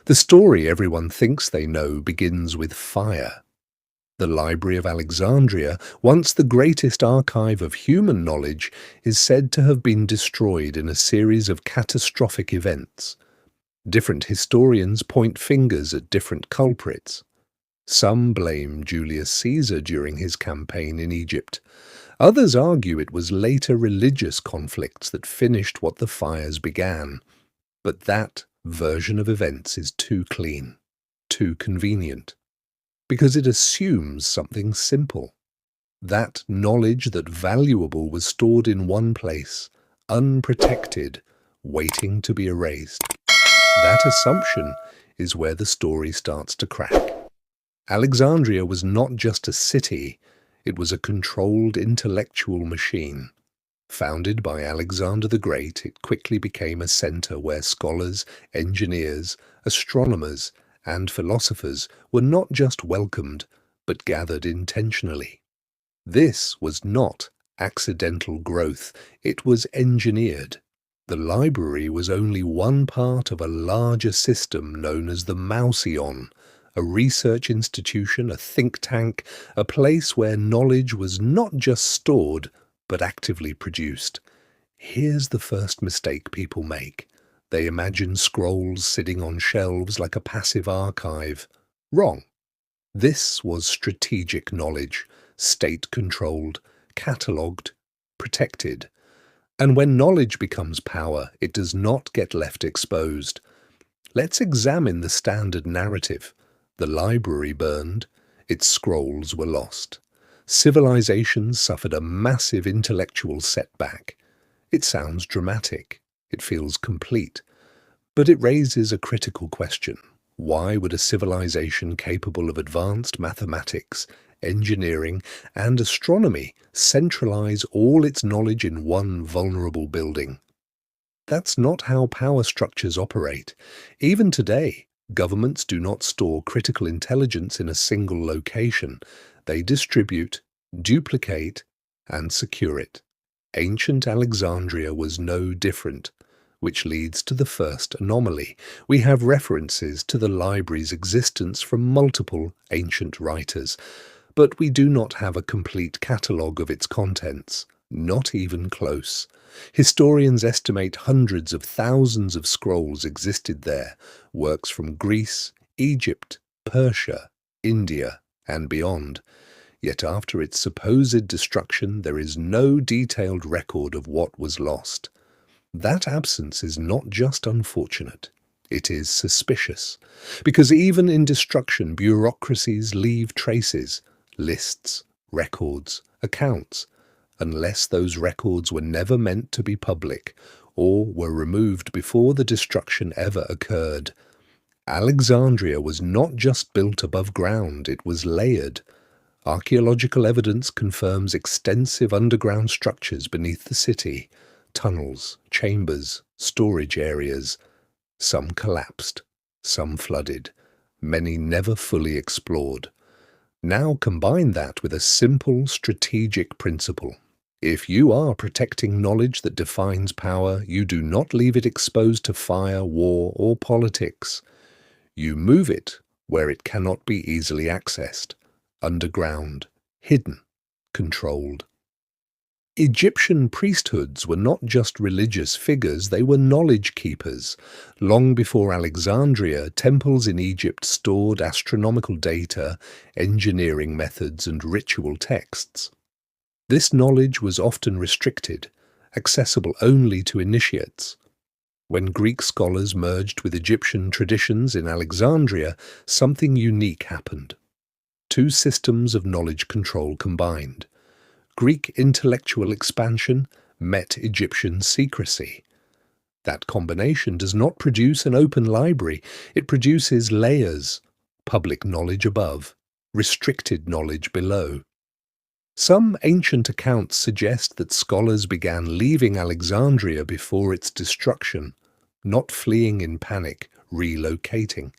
The story everyone thinks they know begins with fire. The Library of Alexandria, once the greatest archive of human knowledge, is said to have been destroyed in a series of catastrophic events. Different historians point fingers at different culprits. Some blame Julius Caesar during his campaign in Egypt. Others argue it was later religious conflicts that finished what the fires began. But that version of events is too clean, too convenient, because it assumes something simple. That knowledge that valuable was stored in one place, unprotected, waiting to be erased. That assumption is where the story starts to crack. Alexandria was not just a city, it was a controlled intellectual machine. Founded by Alexander the Great, it quickly became a center where scholars, engineers, astronomers, and philosophers were not just welcomed, but gathered intentionally. This was not accidental growth, it was engineered. The library was only one part of a larger system known as the Mauseon, a research institution, a think tank, a place where knowledge was not just stored, but actively produced. Here's the first mistake people make. They imagine scrolls sitting on shelves like a passive archive. Wrong. This was strategic knowledge, state-controlled, catalogued, protected. And when knowledge becomes power, it does not get left exposed. Let's examine the standard narrative. The library burned, its scrolls were lost. Civilizations suffered a massive intellectual setback. It sounds dramatic, it feels complete, but it raises a critical question. Why would a civilization capable of advanced mathematics, engineering, and astronomy centralize all its knowledge in one vulnerable building? That's not how power structures operate. Even today, governments do not store critical intelligence in a single location. They distribute, duplicate, and secure it. Ancient Alexandria was no different, which leads to the first anomaly. We have references to the library's existence from multiple ancient writers, but we do not have a complete catalogue of its contents, not even close. Historians estimate hundreds of thousands of scrolls existed there, works from Greece, Egypt, Persia, India, and beyond. Yet after its supposed destruction, there is no detailed record of what was lost. That absence is not just unfortunate, it is suspicious. Because even in destruction, bureaucracies leave traces, lists, records, accounts, unless those records were never meant to be public or were removed before the destruction ever occurred. Alexandria was not just built above ground, it was layered. Archaeological evidence confirms extensive underground structures beneath the city, tunnels, chambers, storage areas. Some collapsed, some flooded, many never fully explored. Now combine that with a simple strategic principle. If you are protecting knowledge that defines power, you do not leave it exposed to fire, war, or politics. You move it where it cannot be easily accessed. Underground, hidden, controlled. Egyptian priesthoods were not just religious figures, they were knowledge keepers. Long before Alexandria, temples in Egypt stored astronomical data, engineering methods, and ritual texts. This knowledge was often restricted, accessible only to initiates. When Greek scholars merged with Egyptian traditions in Alexandria, something unique happened. Two systems of knowledge control combined. Greek intellectual expansion met Egyptian secrecy. That combination does not produce an open library, it produces layers, public knowledge above, restricted knowledge below. Some ancient accounts suggest that scholars began leaving Alexandria before its destruction, not fleeing in panic, relocating.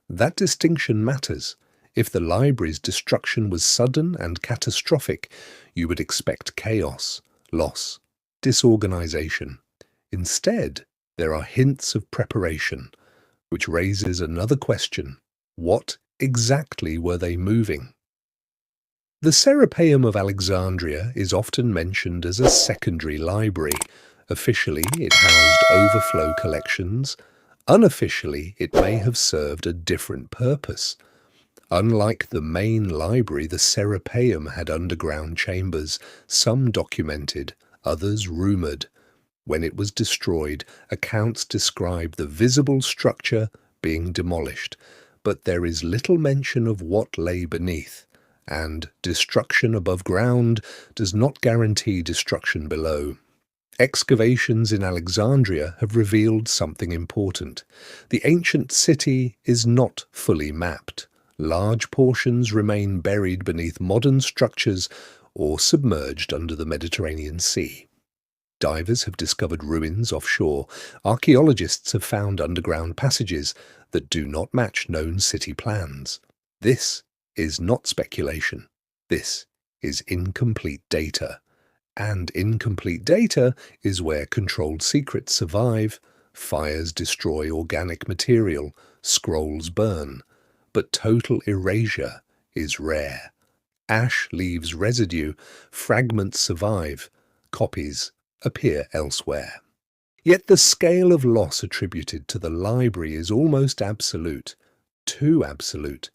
That distinction matters. If the library's destruction was sudden and catastrophic, you would expect chaos, loss, disorganization. Instead, there are hints of preparation. which raises another question. What exactly were they moving? The Serapeum of Alexandria is often mentioned as a secondary library. Officially, it housed overflow collections. Unofficially, it may have served a different purpose. Unlike the main library, the Serapeum had underground chambers, some documented, others rumoured. When it was destroyed, accounts describe the visible structure being demolished, but there is little mention of what lay beneath, and destruction above ground does not guarantee destruction below. Excavations in Alexandria have revealed something important. The ancient city is not fully mapped. Large portions remain buried beneath modern structures or submerged under the Mediterranean Sea. Divers have discovered ruins offshore. Archaeologists have found underground passages that do not match known city plans. This is not speculation. This is incomplete data. And incomplete data is where controlled secrets survive. Fires destroy organic material, scrolls burn, but total erasure is rare. Ash leaves residue, fragments survive, copies appear elsewhere. Yet the scale of loss attributed to the library is almost absolute, too absolute.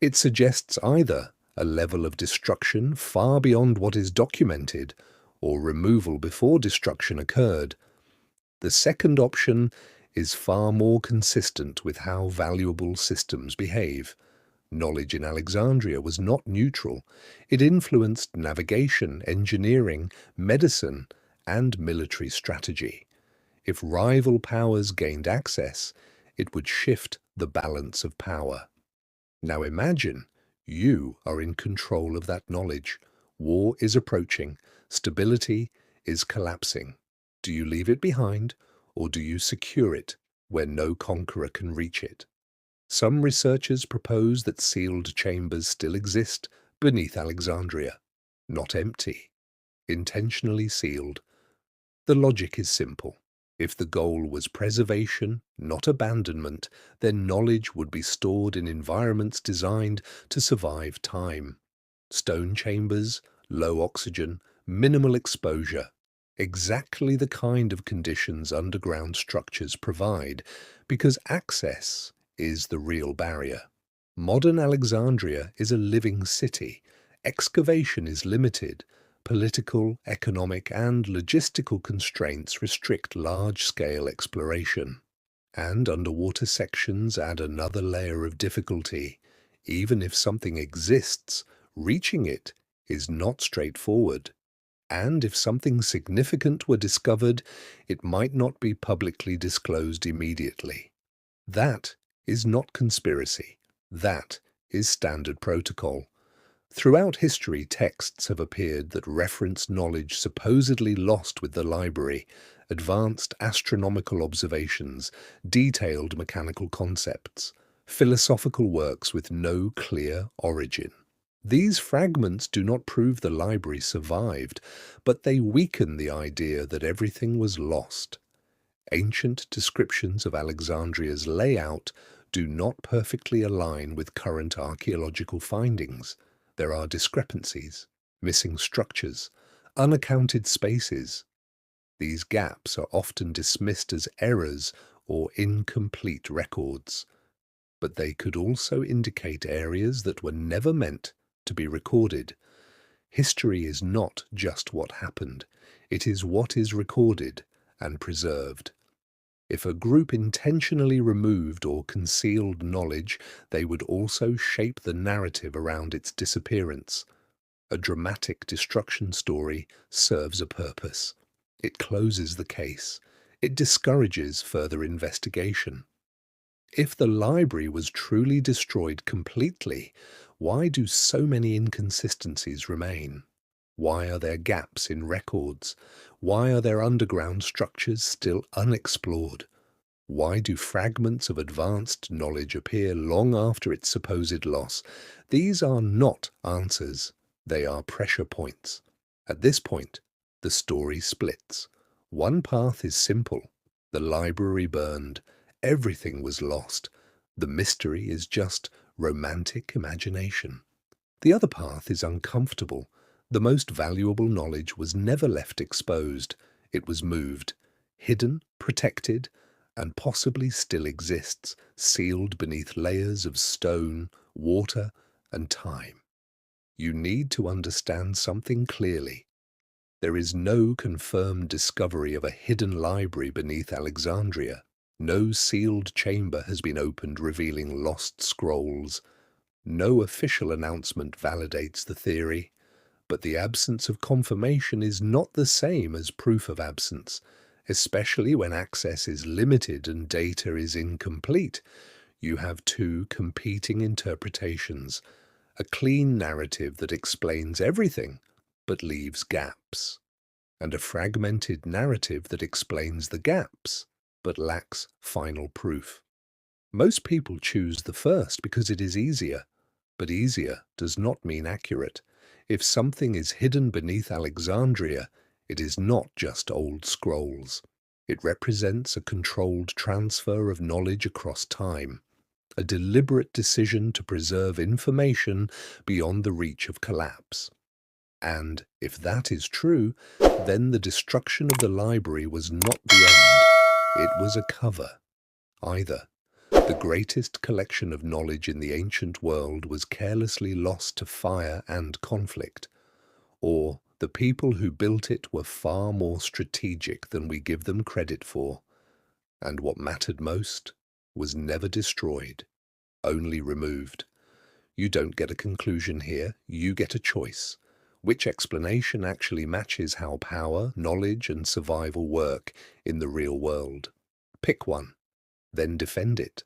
It suggests either a level of destruction far beyond what is documented, or removal before destruction occurred. The second option is far more consistent with how valuable systems behave. Knowledge in Alexandria was not neutral. It influenced navigation, engineering, medicine, and military strategy. If rival powers gained access, it would shift the balance of power. Now imagine you are in control of that knowledge. War is approaching. Stability is collapsing. Do you leave it behind, or do you secure it where no conqueror can reach it? Some researchers propose that sealed chambers still exist beneath Alexandria, not empty, intentionally sealed. The logic is simple. If the goal was preservation, not abandonment, then knowledge would be stored in environments designed to survive time. Stone chambers, low oxygen, minimal exposure. Exactly the kind of conditions underground structures provide, because access is the real barrier. Modern Alexandria is a living city. Excavation is limited. Political, economic, and logistical constraints restrict large-scale exploration. And underwater sections add another layer of difficulty. Even if something exists, reaching it is not straightforward. And if something significant were discovered, it might not be publicly disclosed immediately. That is not conspiracy. That is standard protocol. Throughout history, texts have appeared that reference knowledge supposedly lost with the library, advanced astronomical observations, detailed mechanical concepts, philosophical works with no clear origin. These fragments do not prove the library survived, but they weaken the idea that everything was lost. Ancient descriptions of Alexandria's layout do not perfectly align with current archaeological findings. There are discrepancies, missing structures, unaccounted spaces. These gaps are often dismissed as errors or incomplete records, but they could also indicate areas that were never meant to be recorded. History is not just what happened, it is what is recorded and preserved. If a group intentionally removed or concealed knowledge, they would also shape the narrative around its disappearance. A dramatic destruction story serves a purpose. It closes the case. It discourages further investigation. If the library was truly destroyed completely, why do so many inconsistencies remain? Why are there gaps in records? Why are there underground structures still unexplored? Why do fragments of advanced knowledge appear long after its supposed loss? These are not answers. They are pressure points. At this point, the story splits. One path is simple. The library burned. everything was lost. The mystery is just romantic imagination. The other path is uncomfortable. The most valuable knowledge was never left exposed. It was moved, hidden, protected, and possibly still exists, sealed beneath layers of stone, water, and time. You need to understand something clearly. There is no confirmed discovery of a hidden library beneath Alexandria. No sealed chamber has been opened revealing lost scrolls. No official announcement validates the theory, but the absence of confirmation is not the same as proof of absence, especially when access is limited and data is incomplete. You have two competing interpretations, a clean narrative that explains everything but leaves gaps, and a fragmented narrative that explains the gaps but lacks final proof. Most people choose the first because it is easier, but easier does not mean accurate. If something is hidden beneath Alexandria, it is not just old scrolls. It represents a controlled transfer of knowledge across time, a deliberate decision to preserve information beyond the reach of collapse. And if that is true, then the destruction of the library was not the end. It was a cover. Either the greatest collection of knowledge in the ancient world was carelessly lost to fire and conflict, or the people who built it were far more strategic than we give them credit for, and what mattered most was never destroyed, only removed. You don't get a conclusion here, you get a choice. Which explanation actually matches how power, knowledge, and survival work in the real world? Pick one, then defend it.